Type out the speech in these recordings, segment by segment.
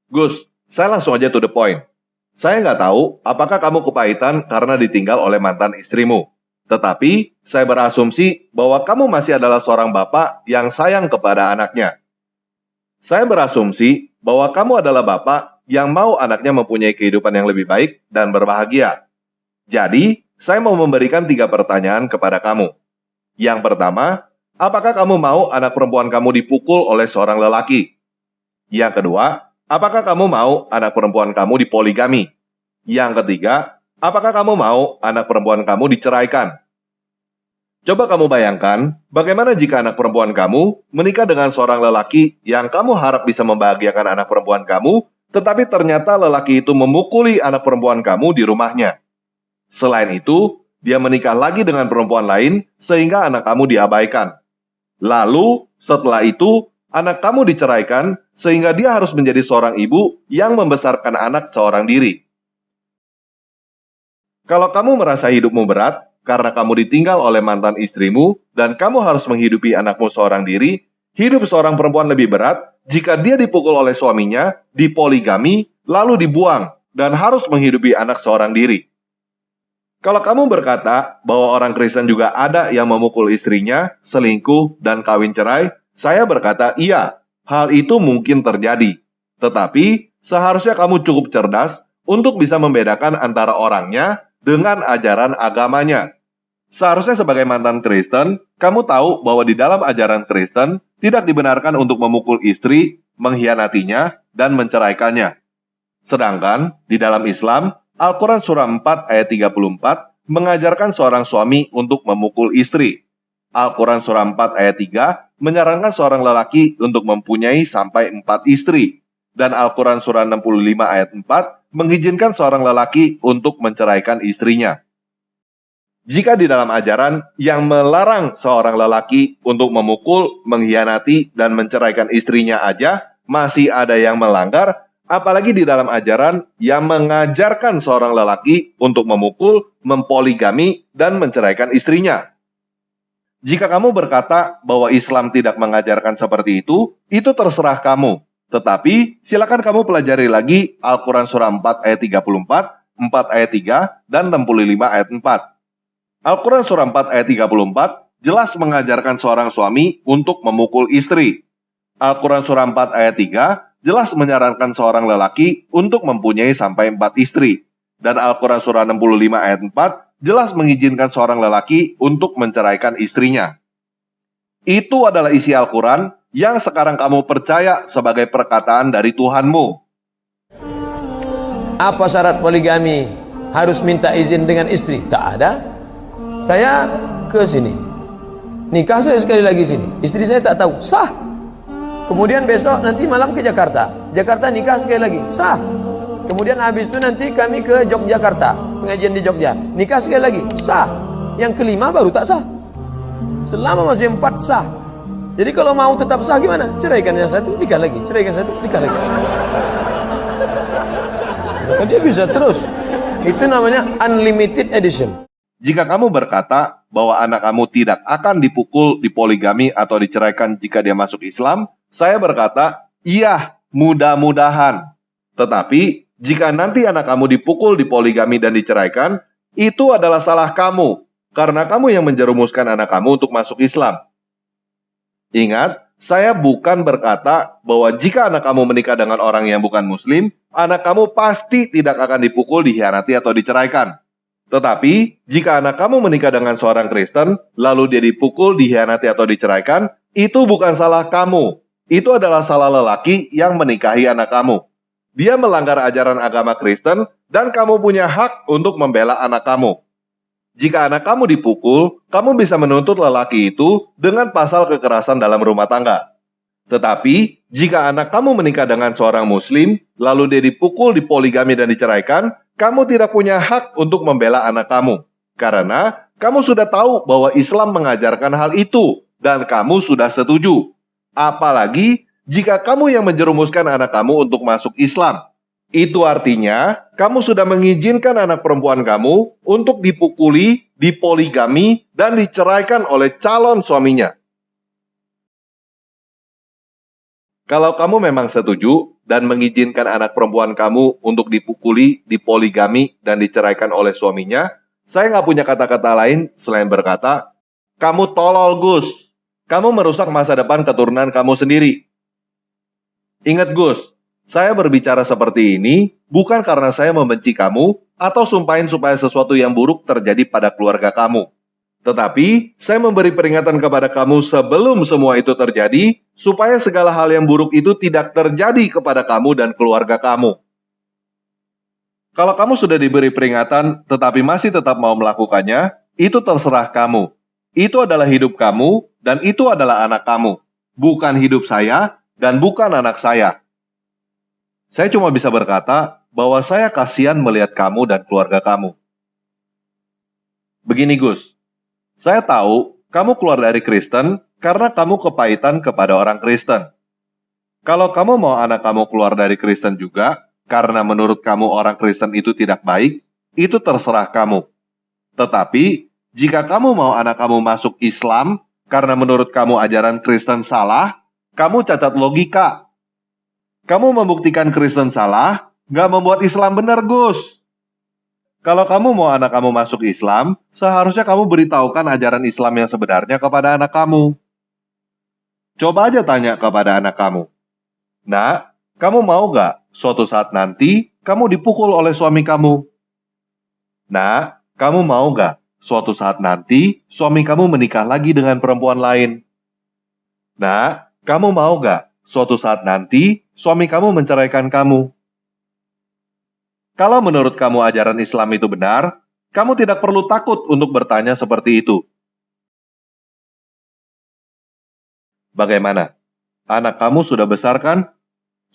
Gus, saya langsung aja to the point. Saya nggak tahu apakah kamu kepahitan karena ditinggal oleh mantan istrimu. Tetapi, saya berasumsi bahwa kamu masih adalah seorang bapak yang sayang kepada anaknya. Saya berasumsi bahwa kamu adalah bapak yang mau anaknya mempunyai kehidupan yang lebih baik dan berbahagia. Jadi, saya mau memberikan 3 pertanyaan kepada kamu. Yang pertama, apakah kamu mau anak perempuan kamu dipukul oleh seorang lelaki? Yang kedua, apakah kamu mau anak perempuan kamu dipoligami? Yang ketiga, apakah kamu mau anak perempuan kamu diceraikan? Coba kamu bayangkan, bagaimana jika anak perempuan kamu menikah dengan seorang lelaki yang kamu harap bisa membahagiakan anak perempuan kamu, tetapi ternyata lelaki itu memukuli anak perempuan kamu di rumahnya. Selain itu, dia menikah lagi dengan perempuan lain sehingga anak kamu diabaikan. Lalu, setelah itu, anak kamu diceraikan sehingga dia harus menjadi seorang ibu yang membesarkan anak seorang diri. Kalau kamu merasa hidupmu berat karena kamu ditinggal oleh mantan istrimu dan kamu harus menghidupi anakmu seorang diri, hidup seorang perempuan lebih berat jika dia dipukul oleh suaminya, dipoligami, lalu dibuang, dan harus menghidupi anak seorang diri. Kalau kamu berkata bahwa orang Kristen juga ada yang memukul istrinya, selingkuh, dan kawin cerai, saya berkata iya, hal itu mungkin terjadi. Tetapi, seharusnya kamu cukup cerdas untuk bisa membedakan antara orangnya dengan ajaran agamanya. Seharusnya sebagai mantan Kristen, kamu tahu bahwa di dalam ajaran Kristen tidak dibenarkan untuk memukul istri, mengkhianatinya, dan menceraikannya. Sedangkan di dalam Islam, Al-Quran Surah 4 ayat 34 mengajarkan seorang suami untuk memukul istri. Al-Quran Surah 4 ayat 3 menyarankan seorang lelaki untuk mempunyai sampai 4 istri. Dan Al-Quran Surah 65 ayat 4 mengizinkan seorang lelaki untuk menceraikan istrinya. Jika di dalam ajaran yang melarang seorang lelaki untuk memukul, mengkhianati, dan menceraikan istrinya aja masih ada yang melanggar, apalagi di dalam ajaran yang mengajarkan seorang lelaki untuk memukul, mempoligami, dan menceraikan istrinya. Jika kamu berkata bahwa Islam tidak mengajarkan seperti itu terserah kamu. Tetapi, silakan kamu pelajari lagi Al-Quran Surah 4 ayat 34, 4 ayat 3, dan 65 ayat 4. Al-Quran Surah 4 ayat 34 jelas mengajarkan seorang suami untuk memukul istri. Al-Quran Surah 4 ayat 3 jelas menyarankan seorang lelaki untuk mempunyai sampai 4 istri. Dan Al-Quran Surah 65 ayat 4 jelas mengizinkan seorang lelaki untuk menceraikan istrinya. Itu adalah isi Al-Quran yang sekarang kamu percaya sebagai perkataan dari Tuhanmu. Apa syarat poligami? Harus minta izin dengan istri? Tak ada. Saya ke sini, nikah saya sekali lagi sini, istri saya tak tahu, sah. Kemudian besok nanti malam ke Jakarta, Jakarta nikah sekali lagi, sah. Kemudian habis itu nanti kami ke Yogyakarta, pengajian di Jogja, nikah sekali lagi, sah. Yang kelima baru tak sah. Selama masih 4 sah. Jadi kalau mau tetap sah gimana? Ceraikan yang satu, nikah lagi, ceraikan satu, nikah lagi. Dia bisa terus. Itu namanya unlimited edition. Jika kamu berkata bahwa anak kamu tidak akan dipukul, dipoligami, atau diceraikan jika dia masuk Islam, saya berkata, iya, mudah-mudahan. Tetapi, jika nanti anak kamu dipukul, dipoligami, dan diceraikan, itu adalah salah kamu, karena kamu yang menjerumuskan anak kamu untuk masuk Islam. Ingat, saya bukan berkata bahwa jika anak kamu menikah dengan orang yang bukan Muslim, anak kamu pasti tidak akan dipukul, dikhianati, atau diceraikan. Tetapi, jika anak kamu menikah dengan seorang Kristen, lalu dia dipukul, dikhianati, atau diceraikan, itu bukan salah kamu. Itu adalah salah lelaki yang menikahi anak kamu. Dia melanggar ajaran agama Kristen, dan kamu punya hak untuk membela anak kamu. Jika anak kamu dipukul, kamu bisa menuntut lelaki itu dengan pasal kekerasan dalam rumah tangga. Tetapi, jika anak kamu menikah dengan seorang Muslim, lalu dia dipukul, dipoligami, dan diceraikan, kamu tidak punya hak untuk membela anak kamu. Karena kamu sudah tahu bahwa Islam mengajarkan hal itu, dan kamu sudah setuju. Apalagi jika kamu yang menjerumuskan anak kamu untuk masuk Islam. Itu artinya, kamu sudah mengizinkan anak perempuan kamu untuk dipukuli, dipoligami, dan diceraikan oleh calon suaminya. Kalau kamu memang setuju dan mengizinkan anak perempuan kamu untuk dipukuli, dipoligami, dan diceraikan oleh suaminya, saya nggak punya kata-kata lain selain berkata, kamu tolol, Gus. Kamu merusak masa depan keturunan kamu sendiri. Ingat, Gus, saya berbicara seperti ini bukan karena saya membenci kamu atau sumpahin supaya sesuatu yang buruk terjadi pada keluarga kamu. Tetapi, saya memberi peringatan kepada kamu sebelum semua itu terjadi, supaya segala hal yang buruk itu tidak terjadi kepada kamu dan keluarga kamu. Kalau kamu sudah diberi peringatan, tetapi masih tetap mau melakukannya, itu terserah kamu. Itu adalah hidup kamu, dan itu adalah anak kamu. Bukan hidup saya, dan bukan anak saya. Saya cuma bisa berkata, bahwa saya kasihan melihat kamu dan keluarga kamu. Begini, Gus. Saya tahu kamu keluar dari Kristen karena kamu kepahitan kepada orang Kristen. Kalau kamu mau anak kamu keluar dari Kristen juga, karena menurut kamu orang Kristen itu tidak baik, itu terserah kamu. Tetapi, jika kamu mau anak kamu masuk Islam, karena menurut kamu ajaran Kristen salah, kamu cacat logika. Kamu membuktikan Kristen salah, nggak membuat Islam benar, Gus. Kalau kamu mau anak kamu masuk Islam, seharusnya kamu beritahukan ajaran Islam yang sebenarnya kepada anak kamu. Coba aja tanya kepada anak kamu. Nak, kamu mau gak suatu saat nanti kamu dipukul oleh suami kamu? Nak, kamu mau gak suatu saat nanti suami kamu menikah lagi dengan perempuan lain? Nak, kamu mau gak suatu saat nanti suami kamu menceraikan kamu? Kalau menurut kamu ajaran Islam itu benar, kamu tidak perlu takut untuk bertanya seperti itu. Bagaimana? Anak kamu sudah besar kan?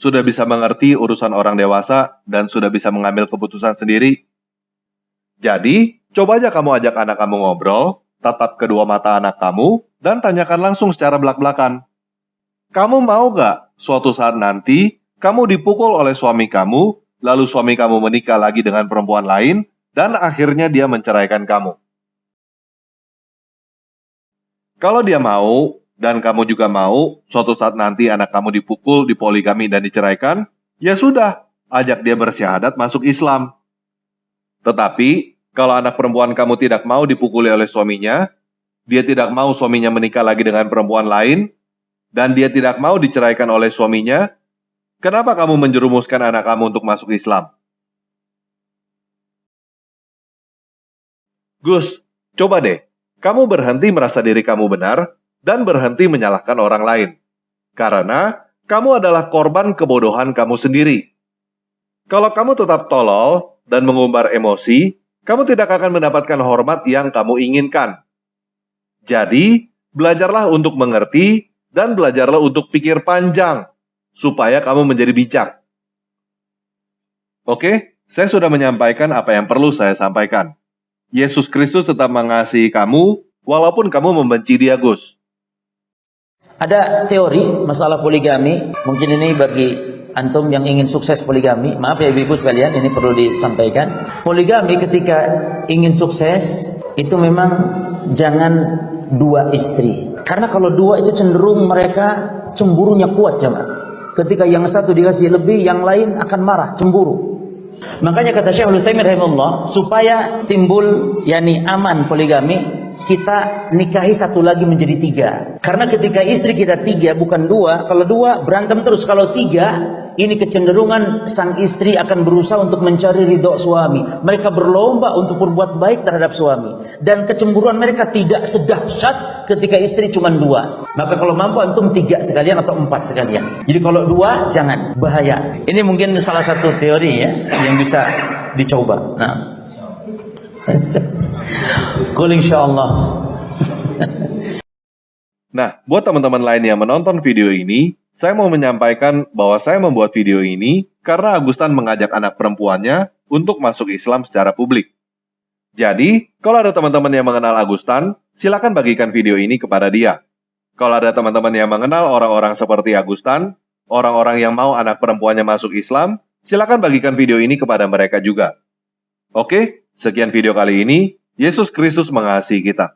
Sudah bisa mengerti urusan orang dewasa dan sudah bisa mengambil keputusan sendiri? Jadi, coba aja kamu ajak anak kamu ngobrol, tatap kedua mata anak kamu, dan tanyakan langsung secara belak-belakan. Kamu mau gak suatu saat nanti kamu dipukul oleh suami kamu, lalu suami kamu menikah lagi dengan perempuan lain, dan akhirnya dia menceraikan kamu? Kalau dia mau, dan kamu juga mau, suatu saat nanti anak kamu dipukul, dipoligami, dan diceraikan, ya sudah, ajak dia bersyahadat masuk Islam. Tetapi, kalau anak perempuan kamu tidak mau dipukuli oleh suaminya, dia tidak mau suaminya menikah lagi dengan perempuan lain, dan dia tidak mau diceraikan oleh suaminya, kenapa kamu menjerumuskan anak kamu untuk masuk Islam? Gus, coba deh, kamu berhenti merasa diri kamu benar dan berhenti menyalahkan orang lain. Karena kamu adalah korban kebodohan kamu sendiri. Kalau kamu tetap tolol dan mengumbar emosi, kamu tidak akan mendapatkan hormat yang kamu inginkan. Jadi, belajarlah untuk mengerti dan belajarlah untuk pikir panjang, supaya kamu menjadi bijak. Oke, saya sudah menyampaikan apa yang perlu saya sampaikan. Yesus Kristus tetap mengasihi kamu, walaupun kamu membenci dia, Gus. Ada teori masalah poligami, mungkin ini bagi antum yang ingin sukses poligami, maaf ya ibu-ibu sekalian, ini perlu disampaikan. Poligami ketika ingin sukses, itu memang jangan 2 istri. Karena kalau 2 itu cenderung mereka cemburunya kuat, jemaah. Ketika yang satu dikasih lebih, yang lain akan marah, cemburu. Makanya kata Syekhul Utsaimin rahimahullah, supaya timbul aman poligami, kita nikahi satu lagi menjadi 3. Karena ketika istri kita 3 bukan 2, kalau 2 berantem terus, kalau 3 ini kecenderungan sang istri akan berusaha untuk mencari ridho suami. Mereka berlomba untuk berbuat baik terhadap suami, dan kecemburuan mereka tidak sedahsyat ketika istri cuma 2. Maka kalau mampu antum 3 sekalian atau 4 sekalian. Jadi kalau 2 jangan, bahaya. Ini mungkin salah satu teori ya yang bisa dicoba. Nah, Qul insyaallah. Nah, buat teman-teman lain yang menonton video ini, saya mau menyampaikan bahwa saya membuat video ini karena Agustan mengajak anak perempuannya untuk masuk Islam secara publik. Jadi, kalau ada teman-teman yang mengenal Agustan, silakan bagikan video ini kepada dia. Kalau ada teman-teman yang mengenal orang-orang seperti Agustan, orang-orang yang mau anak perempuannya masuk Islam, silakan bagikan video ini kepada mereka juga. Oke, sekian video kali ini. Yesus Kristus mengasihi kita.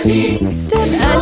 dan